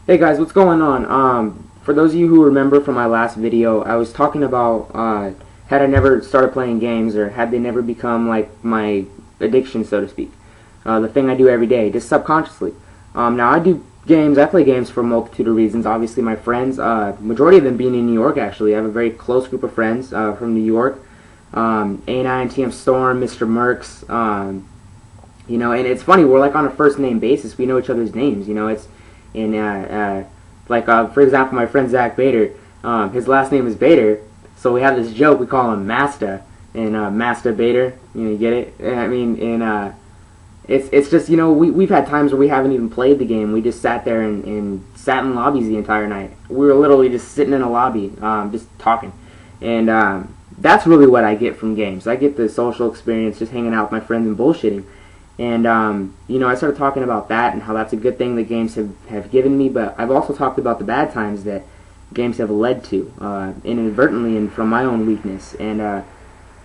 Hey guys, what's going on? For those of you who remember from my last video, I was talking about had I never started playing games, or had they never become like my addiction, so to speak. The thing I do every day, just subconsciously. Now I do games, I play games for a multitude of reasons. Obviously my friends, majority of them being in New York actually. I have a very close group of friends from New York. A9, TM Storm, Mr. Mercs, you know, and it's funny, we're like on a first name basis. We know each other's names, you know. It's in for example, my friend Zach Bader, his last name is Bader, so we have this joke, we call him Masta, and Masta Bader, you get it? I mean, and it's just, you know, we've had times where we haven't even played the game. We just sat there and sat in lobbies the entire night. We were literally just sitting in a lobby, just talking, and that's really what I get from games. I get the social experience, just hanging out with my friends and bullshitting. And, you know, I started talking about that and how that's a good thing that games have given me, but I've also talked about the bad times that games have led to, inadvertently and from my own weakness. And,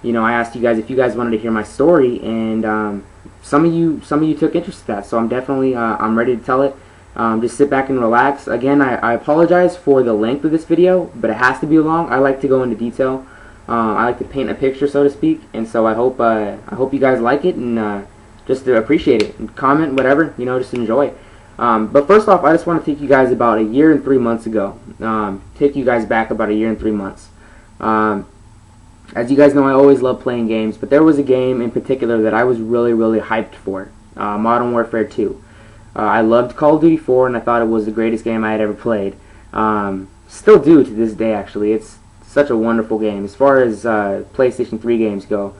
you know, I asked you guys if you guys wanted to hear my story, and some of you took interest in that, so I'm definitely, I'm ready to tell it. Just sit back and relax. Again, I apologize for the length of this video, but it has to be long. I like to go into detail. I like to paint a picture, so to speak, and so I hope you guys like it, and just to appreciate it, and comment, whatever, you know, just enjoy. But first off, I just want to take you guys about a year and 3 months ago. Take you guys back about a year and 3 months. As you guys know, I always love playing games, but there was a game in particular that I was really, really hyped for, Modern Warfare 2. I loved Call of Duty 4, and I thought it was the greatest game I had ever played. Still do to this day, actually. It's such a wonderful game. As far as PlayStation 3 games go,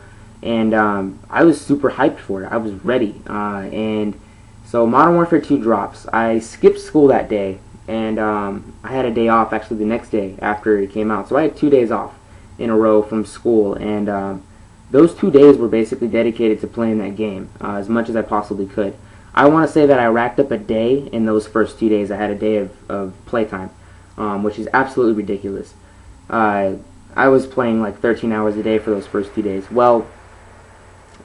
and I was super hyped for it. I was ready, and so Modern Warfare 2 drops. I skipped school that day, and I had a day off actually the next day after it came out. So I had 2 days off in a row from school, and those 2 days were basically dedicated to playing that game as much as I possibly could. I want to say that I racked up a day in those first 2 days. I had a day of playtime, which is absolutely ridiculous. I was playing like 13 hours a day for those first 2 days. Well,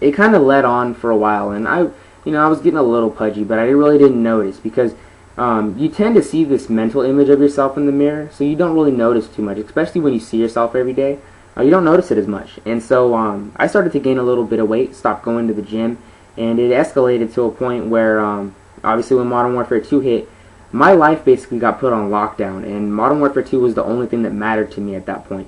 it kind of led on for a while, and I was getting a little pudgy, but I really didn't notice because you tend to see this mental image of yourself in the mirror, so you don't really notice too much, especially when you see yourself every day. You don't notice it as much, and so I started to gain a little bit of weight, stopped going to the gym, and it escalated to a point where obviously when Modern Warfare 2 hit, my life basically got put on lockdown, and Modern Warfare 2 was the only thing that mattered to me at that point.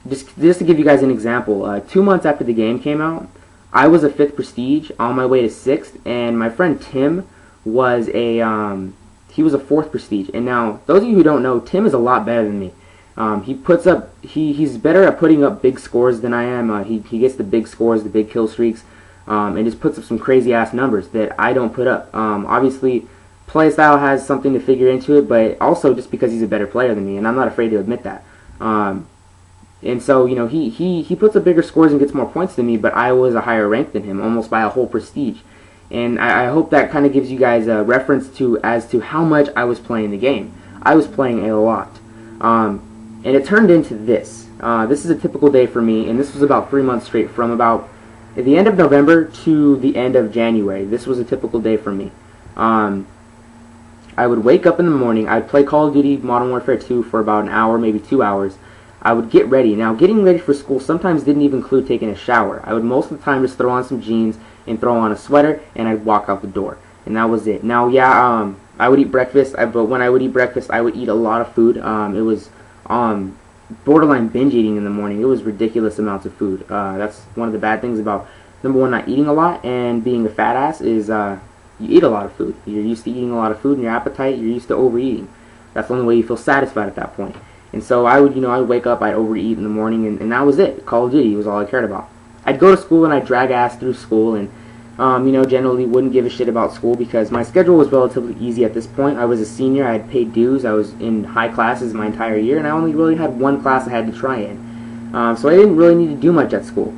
Just to give you guys an example, 2 months after the game came out, I was a 5th Prestige on my way to 6th, and my friend Tim was he was a 4th Prestige. And now, those of you who don't know, Tim is a lot better than me. He's better at putting up big scores than I am. He gets the big scores, the big kill streaks, and just puts up some crazy ass numbers that I don't put up. Obviously, playstyle has something to figure into it, but also just because he's a better player than me, and I'm not afraid to admit that. And so, you know, he puts up bigger scores and gets more points than me, but I was a higher rank than him, almost by a whole prestige. And I hope that kind of gives you guys a reference as to how much I was playing the game. I was playing a lot. And it turned into this. This is a typical day for me, and this was about 3 months straight, from about the end of November to the end of January. This was a typical day for me. I would wake up in the morning, I'd play Call of Duty Modern Warfare 2 for about an hour, maybe 2 hours. I would get ready. Now, getting ready for school sometimes didn't even include taking a shower. I would most of the time just throw on some jeans and throw on a sweater, and I'd walk out the door. And that was it. Now, yeah, I would eat breakfast, but when I would eat breakfast, I would eat a lot of food. It was borderline binge eating in the morning. It was ridiculous amounts of food. That's one of the bad things about, number one, not eating a lot and being a fat ass is you eat a lot of food. You're used to eating a lot of food, and your appetite, you're used to overeating. That's the only way you feel satisfied at that point. And so I would, I'd wake up, I'd overeat in the morning, and that was it. Call of Duty was all I cared about. I'd go to school and I'd drag ass through school, and generally wouldn't give a shit about school because my schedule was relatively easy at this point. I was a senior, I had paid dues, I was in high classes my entire year, and I only really had one class I had to try in. So I didn't really need to do much at school.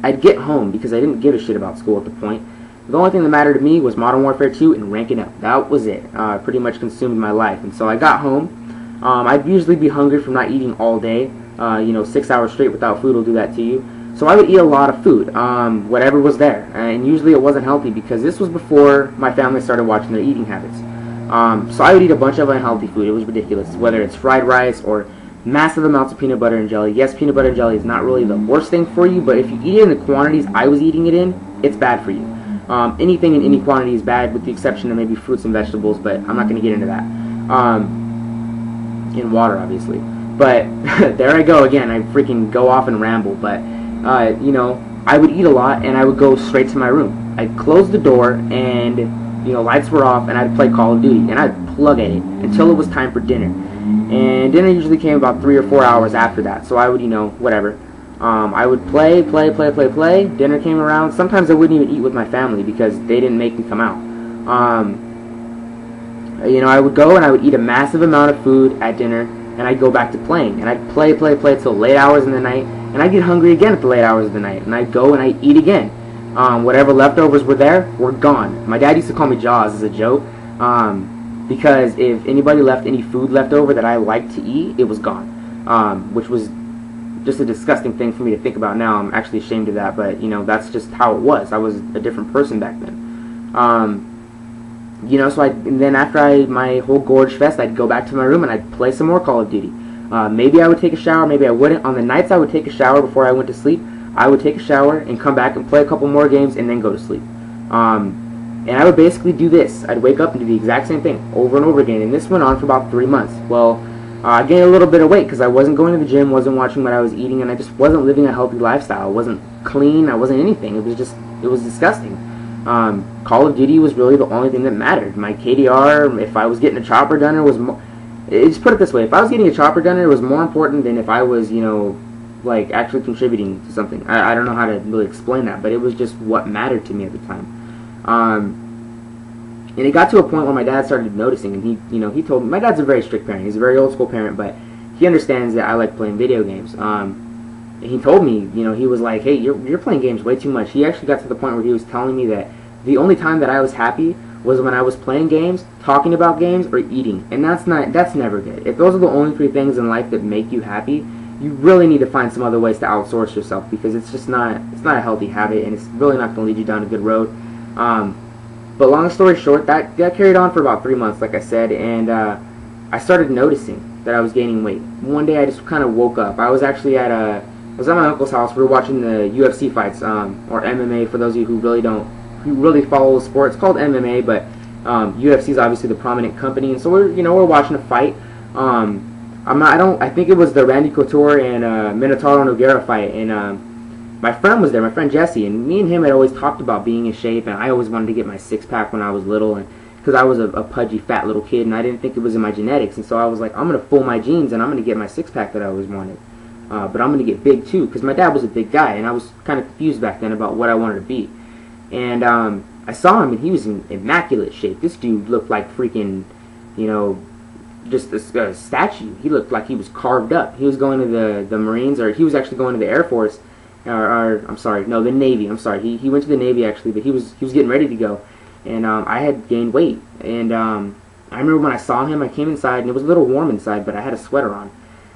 I'd get home because I didn't give a shit about school at the point. The only thing that mattered to me was Modern Warfare 2 and ranking up. That was it. Pretty much consumed my life. And so I got home. I'd usually be hungry from not eating all day. 6 hours straight without food will do that to you. So I would eat a lot of food, whatever was there, and usually it wasn't healthy because this was before my family started watching their eating habits. So I would eat a bunch of unhealthy food. It was ridiculous, whether it's fried rice or massive amounts of peanut butter and jelly. Yes, peanut butter and jelly is not really the worst thing for you, but if you eat it in the quantities I was eating it in, it's bad for you. Anything in any quantity is bad, with the exception of maybe fruits and vegetables, but I'm not going to get into that. In water, obviously. But there I go again. I freaking go off and ramble. But you know, I would eat a lot, and I would go straight to my room. I'd close the door, and you know, lights were off, and I'd play Call of Duty, and I'd plug at it until it was time for dinner. And dinner usually came about 3 or 4 hours after that. So I would, you know, whatever. I would play. Dinner came around. Sometimes I wouldn't even eat with my family because they didn't make me come out. You know, I would go and I would eat a massive amount of food at dinner, and I'd go back to playing. And I'd play till late hours in the night, and I'd get hungry again at the late hours of the night. And I'd go and I'd eat again. Whatever leftovers were there were gone. My dad used to call me Jaws as a joke, because if anybody left any food left over that I liked to eat, it was gone, which was just a disgusting thing for me to think about now. I'm actually ashamed of that, but you know, that's just how it was. I was a different person back then. You know, so then after my whole gorge fest, I'd go back to my room and I'd play some more Call of Duty. Maybe I would take a shower, maybe I wouldn't. On the nights I would take a shower before I went to sleep, I would take a shower and come back and play a couple more games and then go to sleep. And I would basically do this. I'd wake up and do the exact same thing over and over again, and this went on for about 3 months. Well, I gained a little bit of weight because I wasn't going to the gym, wasn't watching what I was eating, and I just wasn't living a healthy lifestyle. I wasn't clean, I wasn't anything. It was disgusting. Call of Duty was really the only thing that mattered. My KDR, if I was getting a chopper gunner, was more... Just put it this way, if I was getting a chopper gunner, it was more important than if I was, you know, like, actually contributing to something. I don't know how to really explain that, but it was just what mattered to me at the time. And it got to a point where my dad started noticing, and he told me, my dad's a very strict parent. He's a very old school parent, but he understands that I like playing video games. And he told me, you know, he was like, hey, you're playing games way too much. He actually got to the point where he was telling me that the only time that I was happy was when I was playing games, talking about games, or eating. And that's never good. If those are the only 3 things in life that make you happy, you really need to find some other ways to outsource yourself, because it's not a healthy habit, and it's really not going to lead you down a good road. But long story short, that carried on for about 3 months, like I said, and I started noticing that I was gaining weight. One day I just kind of woke up. I was actually at my uncle's house. We were watching the UFC fights, or MMA for those of you who really follow the sport. It's called MMA, but UFC is obviously the prominent company, and so we're watching a fight. I think it was the Randy Couture and Minotauro Nogueira fight, and my friend was there, my friend Jesse, and me and him had always talked about being in shape, and I always wanted to get my six-pack when I was little, and because I was a pudgy, fat little kid, and I didn't think it was in my genetics, and so I was like, I'm going to fool my genes, and I'm going to get my six-pack that I always wanted. But I'm going to get big, too, because my dad was a big guy, and I was kind of confused back then about what I wanted to be. And I saw him, and he was in immaculate shape. This dude looked like freaking, you know, just a statue. He looked like he was carved up. He was going to the Marines, or he was actually going to the Air Force, or I'm sorry, no, the Navy. I'm sorry. He went to the Navy actually, but he was getting ready to go, and I had gained weight. And I remember when I saw him, I came inside, and it was a little warm inside, but I had a sweater on.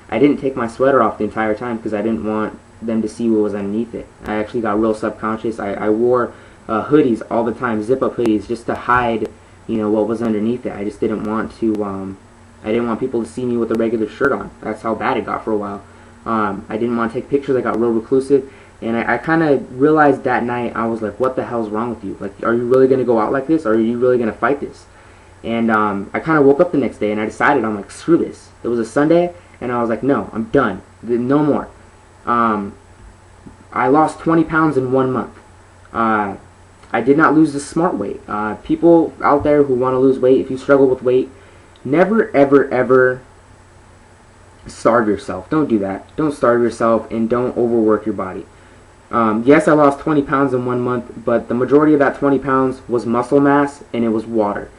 I didn't take my sweater off the entire time because I didn't want them to see what was underneath it. I actually got real subconscious. I wore hoodies all the time, zip-up hoodies, just to hide, you know, what was underneath it. I just didn't want to. I didn't want people to see me with a regular shirt on. That's how bad it got for a while. I didn't want to take pictures. I got real reclusive, and I kind of realized that night, I was like, what the hell's wrong with you? Like, are you really going to go out like this, or are you really going to fight this? And I kind of woke up the next day, and I decided, I'm like, screw this. It was a Sunday, and I was like, no, I'm done. No more. I lost 20 pounds in 1 month. I did not lose the smart weight. People out there who want to lose weight, if you struggle with weight, never, ever, ever starve yourself. Don't do that. Don't starve yourself, and don't overwork your body. Yes, I lost 20 pounds in 1 month, but the majority of that 20 pounds was muscle mass, and it was water.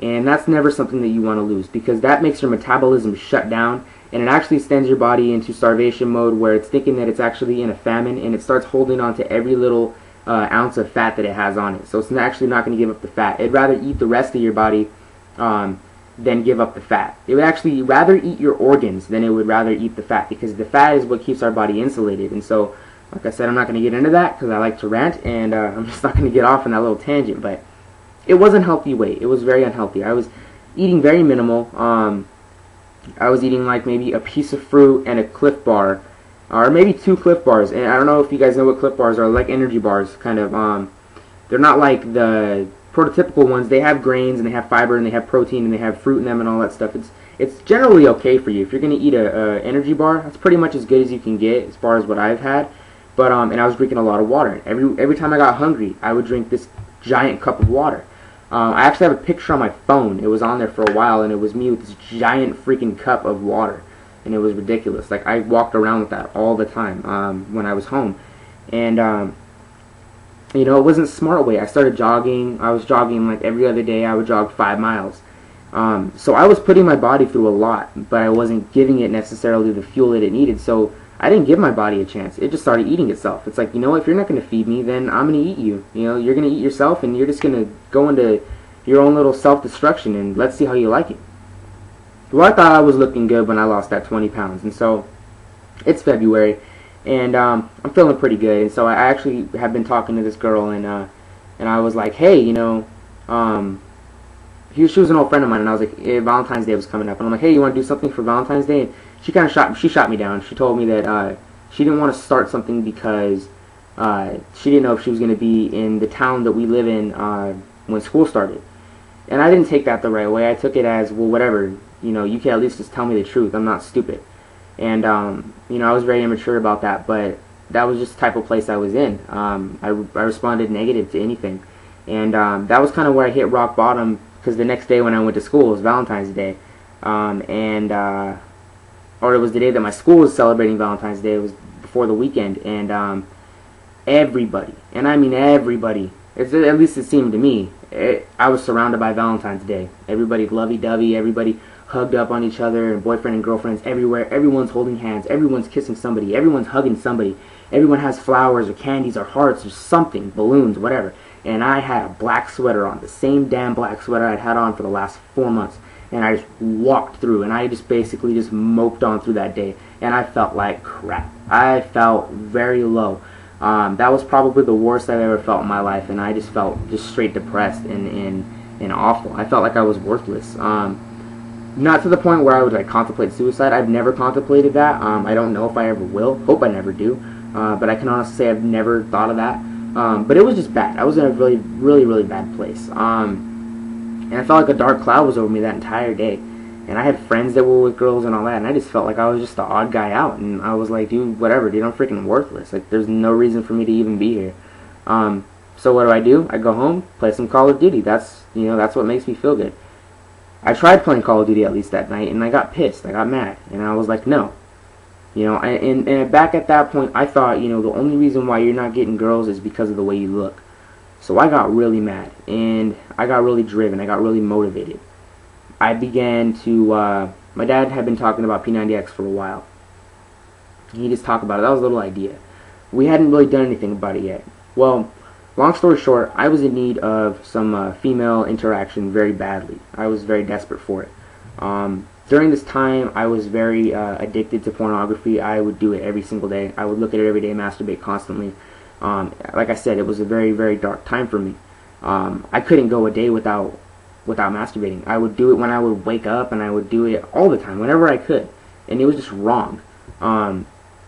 And that's never something that you want to lose, because that makes your metabolism shut down, and it actually sends your body into starvation mode, where it's thinking that it's actually in a famine, and it starts holding on to every little ounce of fat that it has on it. So it's actually not going to give up the fat. It'd rather eat the rest of your body than give up the fat. It would actually rather eat your organs than it would rather eat the fat, because the fat is what keeps our body insulated. And so Like I said, I'm not going to get into that because I like to rant, and I'm just not going to get off on that little tangent. But it wasn't healthy weight. It was very unhealthy. I was eating very minimal. I was eating like maybe a piece of fruit and a Cliff Bar, or maybe 2 Cliff Bars. And I don't know if you guys know what Cliff Bars are, like energy bars, kind of. They're not like the prototypical ones. They have grains and they have fiber and they have protein and they have fruit in them and all that stuff. It's generally okay for you. If you're gonna eat a energy bar, that's pretty much as good as you can get as far as what I've had. But and I was drinking a lot of water. Every time I got hungry, I would drink this giant cup of water. I actually have a picture on my phone. It was on there for a while, and it was me with this giant freaking cup of water, and it was ridiculous. Like, I walked around with that all the time when I was home, and you know, it wasn't a smart way. I started jogging. I was jogging like every other day. I would jog 5 miles. So I was putting my body through a lot, but I wasn't giving it necessarily the fuel that it needed. So I didn't give my body a chance. It just started eating itself. It's like, you know what, if you're not going to feed me, then I'm going to eat you. You know, you're going to eat yourself, and you're just going to go into your own little self-destruction, and let's see how you like it. Well, I thought I was looking good when I lost that 20 pounds, and so it's February, and I'm feeling pretty good. And so I actually have been talking to this girl, and I was like, hey, you know, she was an old friend of mine, and I was like, Valentine's Day was coming up, and I'm like, hey, you want to do something for Valentine's Day? And she kind of shot me down. She told me that she didn't want to start something because she didn't know if she was going to be in the town that we live in when school started. And I didn't take that the right way. I took it as, well, whatever, you know, you can at least just tell me the truth. I'm not stupid. And you know, I was very immature about that, but that was just the type of place I was in. I responded negative to anything, and that was kind of where I hit rock bottom, because the next day when I went to school was Valentine's Day, or it was the day that my school was celebrating Valentine's Day. It was before the weekend, and everybody, and I mean everybody, at least it seemed to me, I was surrounded by Valentine's Day. Everybody lovey-dovey, everybody hugged up on each other, and boyfriend and girlfriends everywhere. Everyone's holding hands, everyone's kissing somebody, everyone's hugging somebody, everyone has flowers or candies or hearts or something, balloons, whatever. And I had a black sweater on, the same damn black sweater I'd had on for the last 4 months. And I just walked through, and I just basically just moped on through that day, and I felt like crap. I felt very low. That was probably the worst I've ever felt in my life, and I just felt just straight depressed and awful. I felt like I was worthless. Not to the point where I would like contemplate suicide. I've never contemplated that. I don't know if I ever will. Hope I never do. But I can honestly say I've never thought of that. But it was just bad. I was in a really, really, really bad place. And I felt like a dark cloud was over me that entire day. And I had friends that were with girls and all that, and I just felt like I was just the odd guy out. And I was like, dude, whatever, dude, I'm freaking worthless. Like, there's no reason for me to even be here. So what do? I go home, play some Call of Duty. That's what makes me feel good. I tried playing Call of Duty at least that night, and I got pissed. I got mad, and I was like, no. You know, and back at that point, I thought, you know, the only reason why you're not getting girls is because of the way you look. So I got really mad, and I got really driven. I got really motivated. I began to, my dad had been talking about P90X for a while. He just talked about it. That was a little idea. We hadn't really done anything about it yet. Well, long story short, I was in need of some female interaction very badly. I was very desperate for it. During this time, I was very addicted to pornography. I would do it every single day. I would look at it every day, masturbate constantly. Like I said, it was a very, very dark time for me. I couldn't go a day without masturbating. I would do it when I would wake up, and I would do it all the time, whenever I could. And it was just wrong.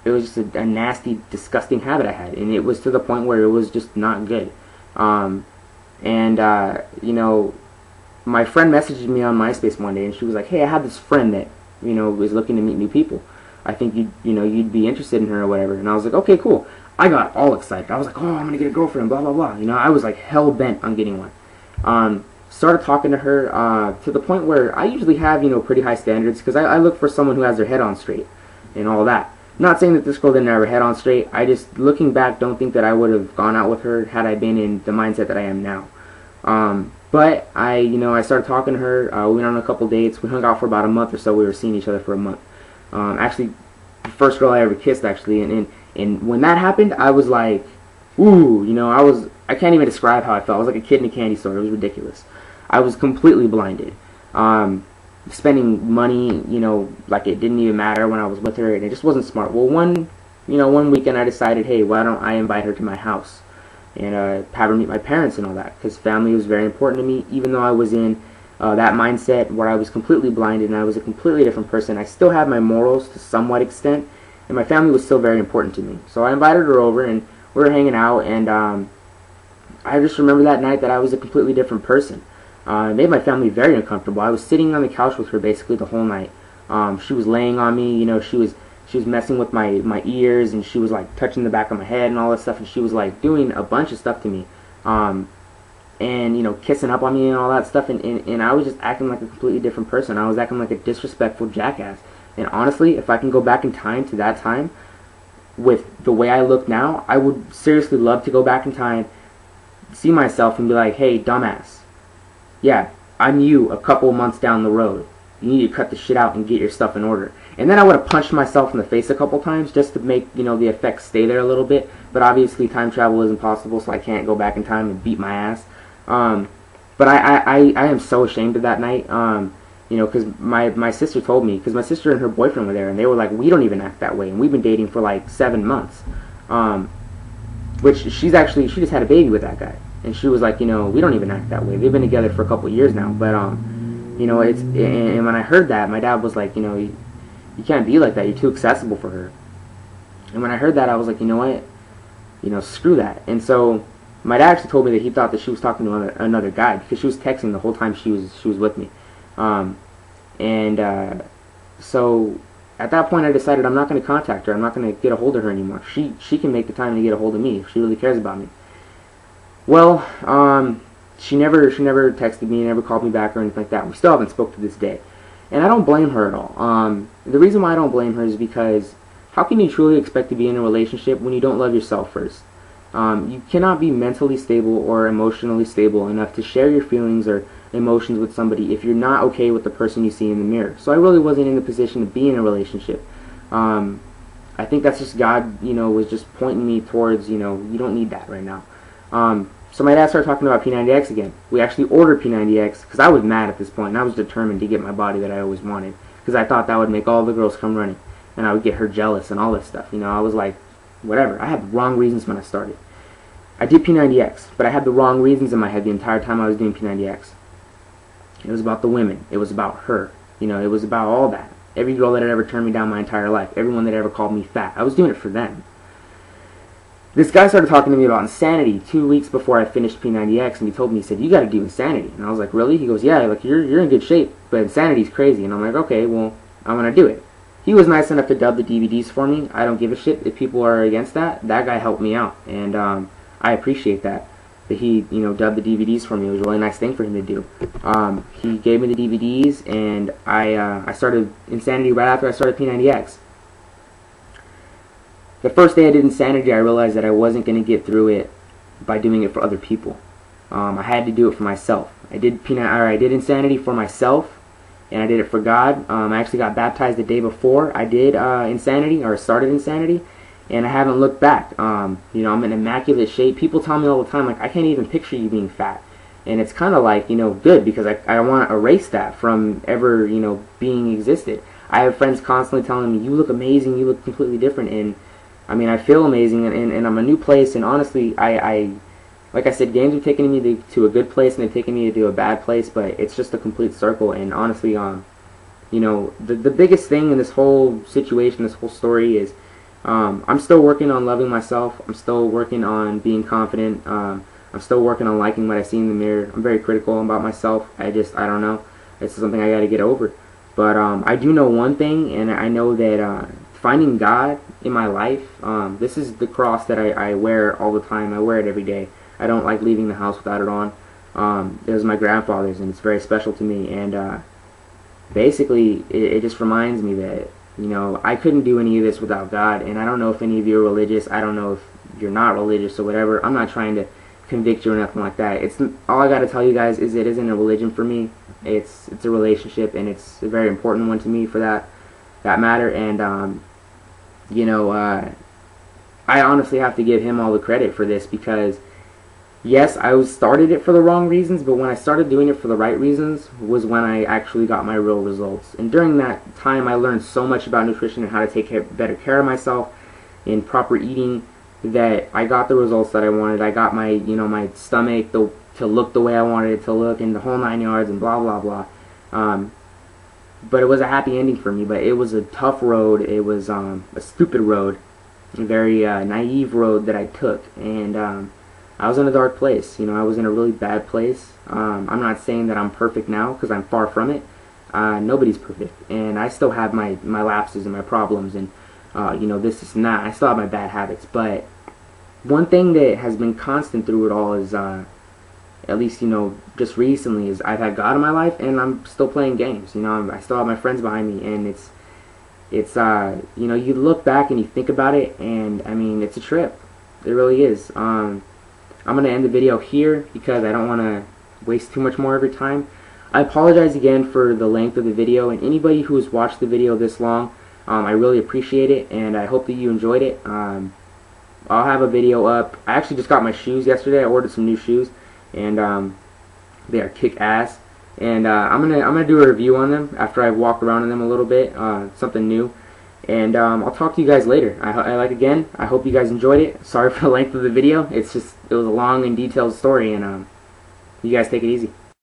It was just a nasty, disgusting habit I had, and it was to the point where it was just not good. You know, my friend messaged me on MySpace one day, and she was like, hey, I have this friend that, you know, is looking to meet new people. I think you'd be interested in her or whatever. And I was like, okay, cool. I got all excited. I was like, oh, I'm gonna get a girlfriend, blah blah blah. You know, I was like hell bent on getting one. Started talking to her to the point where I usually have, you know, pretty high standards, because I look for someone who has their head on straight and all that. Not saying that this girl didn't have her head on straight. I just, looking back, don't think that I would have gone out with her had I been in the mindset that I am now. But I started talking to her. We went on a couple dates. We hung out for about a month or so. We were seeing each other for a month. Actually, the first girl I ever kissed, actually, and when that happened, I was like, ooh, you know, I can't even describe how I felt. I was like a kid in a candy store. It was ridiculous. I was completely blinded. Spending money, you know, like it didn't even matter when I was with her, and it just wasn't smart. Well, one one weekend I decided, hey, why don't I invite her to my house and have her meet my parents and all that, because family was very important to me. Even though I was in that mindset where I was completely blinded and I was a completely different person, I still had my morals to somewhat extent, and my family was still very important to me. So I invited her over, and we were hanging out, and I just remember that night that I was a completely different person. It made my family very uncomfortable. I was sitting on the couch with her basically the whole night. She was laying on me, she was messing with my ears, and she was like touching the back of my head and all that stuff, and she was like doing a bunch of stuff to me, and kissing up on me and all that stuff, and I was just acting like a completely different person. I was acting like a disrespectful jackass. And honestly, if I can go back in time to that time with the way I look now, I would seriously love to go back in time, see myself, and be like, hey, dumbass, yeah, I'm you a couple months down the road. You need to cut the shit out and get your stuff in order. And then I would have punched myself in the face a couple times just to make, the effects stay there a little bit. But obviously time travel isn't possible, so I can't go back in time and beat my ass. But I am so ashamed of that night, because my sister told me, because my sister and her boyfriend were there, and they were like, we don't even act that way, and we've been dating for like 7 months. Which she just had a baby with that guy. And she was like, we don't even act that way. They've been together for a couple years now. But, and when I heard that, my dad was like, you can't be like that. You're too accessible for her. And when I heard that, I was like, you know what? Screw that. And so my dad actually told me that he thought that she was talking to another guy, because she was texting the whole time she was with me. So at that point, I decided I'm not going to contact her. I'm not going to get a hold of her anymore. She can make the time to get a hold of me if she really cares about me. Well, she never texted me, never called me back or anything like that. We still haven't spoke to this day. And I don't blame her at all. The reason why I don't blame her is because how can you truly expect to be in a relationship when you don't love yourself first? You cannot be mentally stable or emotionally stable enough to share your feelings or emotions with somebody if you're not okay with the person you see in the mirror. So I really wasn't in the position to be in a relationship. I think that's just God, was just pointing me towards, you don't need that right now. So my dad started talking about P90X again. We actually ordered P90X because I was mad at this point, and I was determined to get my body that I always wanted, because I thought that would make all the girls come running, and I would get her jealous and all this stuff. I was like, whatever. I had the wrong reasons when I started. I did P90X, but I had the wrong reasons in my head the entire time I was doing P90X. It was about the women. It was about her. It was about all that. Every girl that had ever turned me down my entire life. Everyone that ever called me fat. I was doing it for them. This guy started talking to me about insanity 2 weeks before I finished P90X, and he told me, he said, you got to do insanity. And I was like, really? He goes, yeah, like you're in good shape, but insanity's crazy. And I'm like, okay, well, I'm going to do it. He was nice enough to dub the DVDs for me. I don't give a shit if people are against that. That guy helped me out, and I appreciate that he, dubbed the DVDs for me. It was a really nice thing for him to do. He gave me the DVDs, and I started Insanity right after I started P90X. The first day I did Insanity, I realized that I wasn't going to get through it by doing it for other people. I had to do it for myself. I did Insanity for myself, and I did it for God. I actually got baptized the day before I did Insanity, or started Insanity, and I haven't looked back. I'm in immaculate shape. People tell me all the time, like, I can't even picture you being fat. And it's kind of like, good, because I want to erase that from ever, being existed. I have friends constantly telling me, you look amazing, you look completely different, and I feel amazing, and I'm a new place, and honestly, like I said, games have taken me to a good place, and they've taken me to a bad place, but it's just a complete circle, and honestly, the biggest thing in this whole situation, this whole story is, I'm still working on loving myself. I'm still working on being confident. I'm still working on liking what I see in the mirror. I'm very critical about myself. I don't know. It's something I got to get over. But I do know one thing, and I know that finding God in my life, this is the cross that I wear all the time. I wear it every day. I don't like leaving the house without it on. It was my grandfather's, and it's very special to me. And basically, it just reminds me that, I couldn't do any of this without God. And I don't know if any of you are religious. I don't know if you're not religious or whatever. I'm not trying to convict you or nothing like that. It's all I got to tell you guys is it isn't a religion for me. It's a relationship, and it's a very important one to me for that matter. And I honestly have to give him all the credit for this, because yes, I started it for the wrong reasons, but when I started doing it for the right reasons was when I actually got my real results. And during that time, I learned so much about nutrition and how to take better care of myself. and proper eating that I got the results that I wanted. I got my, my stomach to look the way I wanted it to look, and the whole 9 yards, and blah blah blah. But it was a happy ending for me. But it was a tough road. It was a stupid road, a very naive road that I took, and I was in a dark place. I was in a really bad place. I'm not saying that I'm perfect now, because I'm far from it. Nobody's perfect, and I still have my lapses and my problems, and this is not. I still have my bad habits. But one thing that has been constant through it all is, at least just recently, is I've had God in my life, and I'm still playing games. I still have my friends behind me, and it's you look back and you think about it, and I mean, it's a trip. It really is. I'm gonna end the video here because I don't want to waste too much more of your time. I apologize again for the length of the video, and anybody who has watched the video this long, I really appreciate it, and I hope that you enjoyed it. I'll have a video up. I actually just got my shoes yesterday. I ordered some new shoes, and they are kick-ass. And I'm gonna do a review on them after I've walked around in them a little bit, something new. And I'll talk to you guys later. I hope you guys enjoyed it. Sorry for the length of the video. It was a long and detailed story, and you guys take it easy.